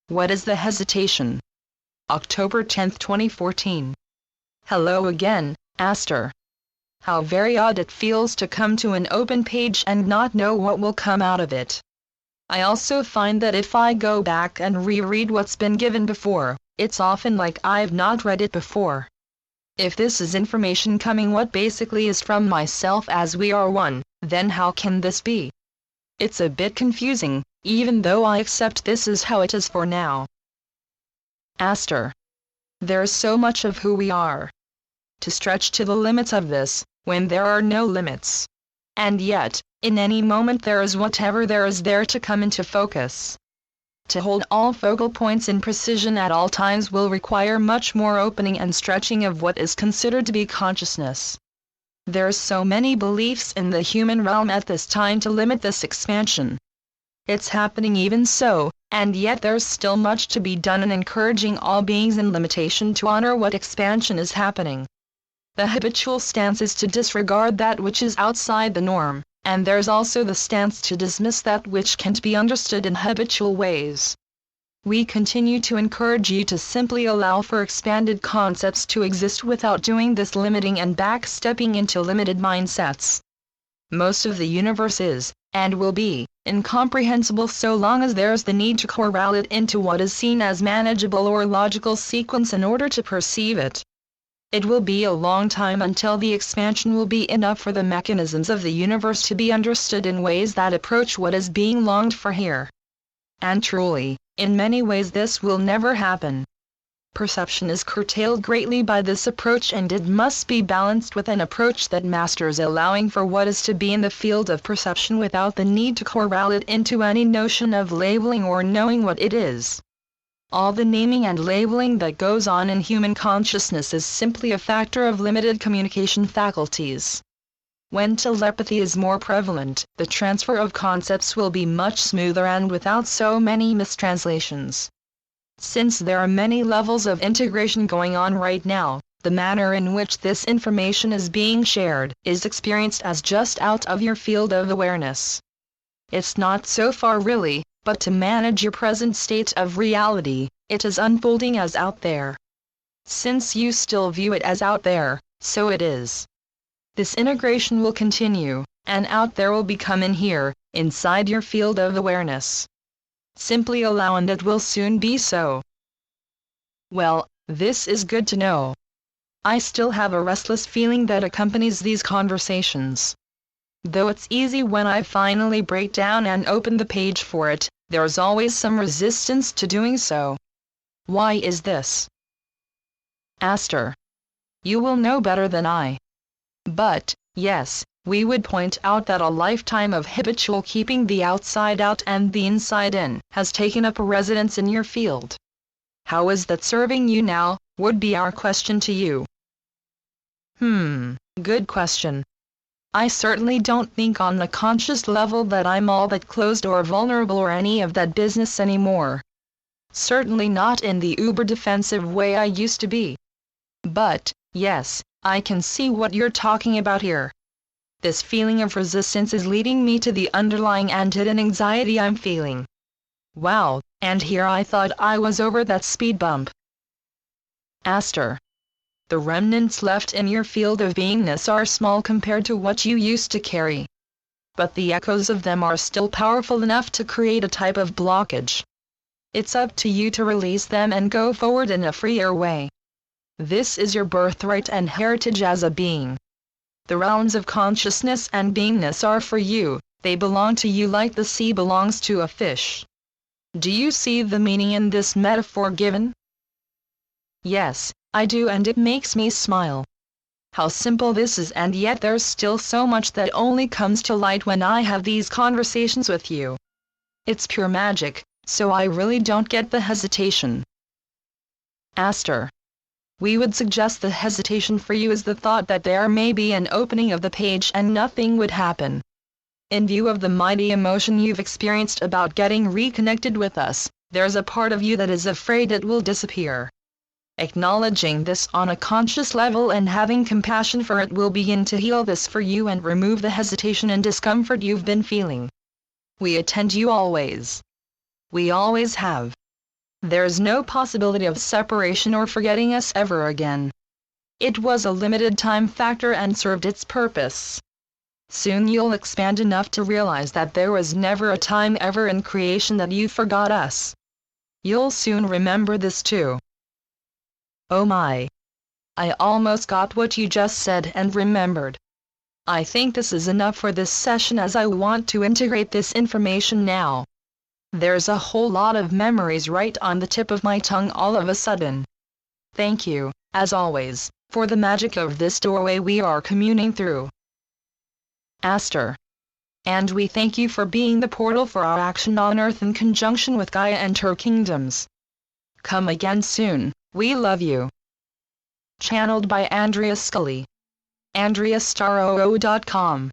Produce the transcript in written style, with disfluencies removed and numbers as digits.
What is the hesitation? October 10, 2014. Hello again, Aster. How very odd it feels to come to an open page and not know what will come out of it. I also find that if I go back and reread what's been given before, it's often like I've not read it before. If this is information coming what basically is from myself as we are one, then how can this be? It's a bit confusing, even though I accept this is how it is for now. Aster. There's so much of who we are. To stretch to the limits of this, when there are no limits. And yet, in any moment there is whatever there is there to come into focus. To hold all focal points in precision at all times will require much more opening and stretching of what is considered to be consciousness. There's so many beliefs in the human realm at this time to limit this expansion. It's happening even so, and yet there's still much to be done in encouraging all beings in limitation to honor what expansion is happening. The habitual stance is to disregard that which is outside the norm, and there's also the stance to dismiss that which can't be understood in habitual ways. We continue to encourage you to simply allow for expanded concepts to exist without doing this limiting and backstepping into limited mindsets. Most of the universe is, and will be, incomprehensible so long as there's the need to corral it into what is seen as manageable or logical sequence in order to perceive it. It will be a long time until the expansion will be enough for the mechanisms of the universe to be understood in ways that approach what is being longed for here. And truly, in many ways this will never happen. Perception is curtailed greatly by this approach, and it must be balanced with an approach that masters allowing for what is to be in the field of perception without the need to corral it into any notion of labeling or knowing what it is. All the naming and labeling that goes on in human consciousness is simply a factor of limited communication faculties. When telepathy is more prevalent, the transfer of concepts will be much smoother and without so many mistranslations. Since there are many levels of integration going on right now, the manner in which this information is being shared is experienced as just out of your field of awareness. It's not so far really, but to manage your present state of reality, it is unfolding as out there. Since you still view it as out there, so it is. This integration will continue, and out there will become in here, inside your field of awareness. Simply allow and it will soon be so. Well, this is good to know. I still have a restless feeling that accompanies these conversations. Though it's easy when I finally break down and open the page for it, there's always some resistance to doing so. Why is this? Aster. You will know better than I. But, yes, we would point out that a lifetime of habitual keeping the outside out and the inside in has taken up a residence in your field. How is that serving you now, would be our question to you. Good question. I certainly don't think on the conscious level that I'm all that closed or vulnerable or any of that business anymore. Certainly not in the uber defensive way I used to be. But, yes, I can see what you're talking about here. This feeling of resistance is leading me to the underlying and hidden anxiety I'm feeling. Wow, and here I thought I was over that speed bump. Aster. The remnants left in your field of beingness are small compared to what you used to carry. But the echoes of them are still powerful enough to create a type of blockage. It's up to you to release them and go forward in a freer way. This is your birthright and heritage as a being. The realms of consciousness and beingness are for you, they belong to you like the sea belongs to a fish. Do you see the meaning in this metaphor given? Yes, I do, and it makes me smile. How simple this is, and yet there's still so much that only comes to light when I have these conversations with you. It's pure magic, so I really don't get the hesitation. Aster. We would suggest the hesitation for you is the thought that there may be an opening of the page and nothing would happen. In view of the mighty emotion you've experienced about getting reconnected with us, there's a part of you that is afraid it will disappear. Acknowledging this on a conscious level and having compassion for it will begin to heal this for you and remove the hesitation and discomfort you've been feeling. We attend you always. We always have. There's no possibility of separation or forgetting us ever again. It was a limited time factor and served its purpose. Soon you'll expand enough to realize that there was never a time ever in creation that you forgot us. You'll soon remember this too. Oh my! I almost got what you just said and remembered. I think this is enough for this session as I want to integrate this information now. There's a whole lot of memories right on the tip of my tongue all of a sudden. Thank you, as always, for the magic of this doorway we are communing through. Aster. And we thank you for being the portal for our action on Earth in conjunction with Gaia and her kingdoms. Come again soon, we love you. Channeled by Andrea Scully. AndreaStarOO.com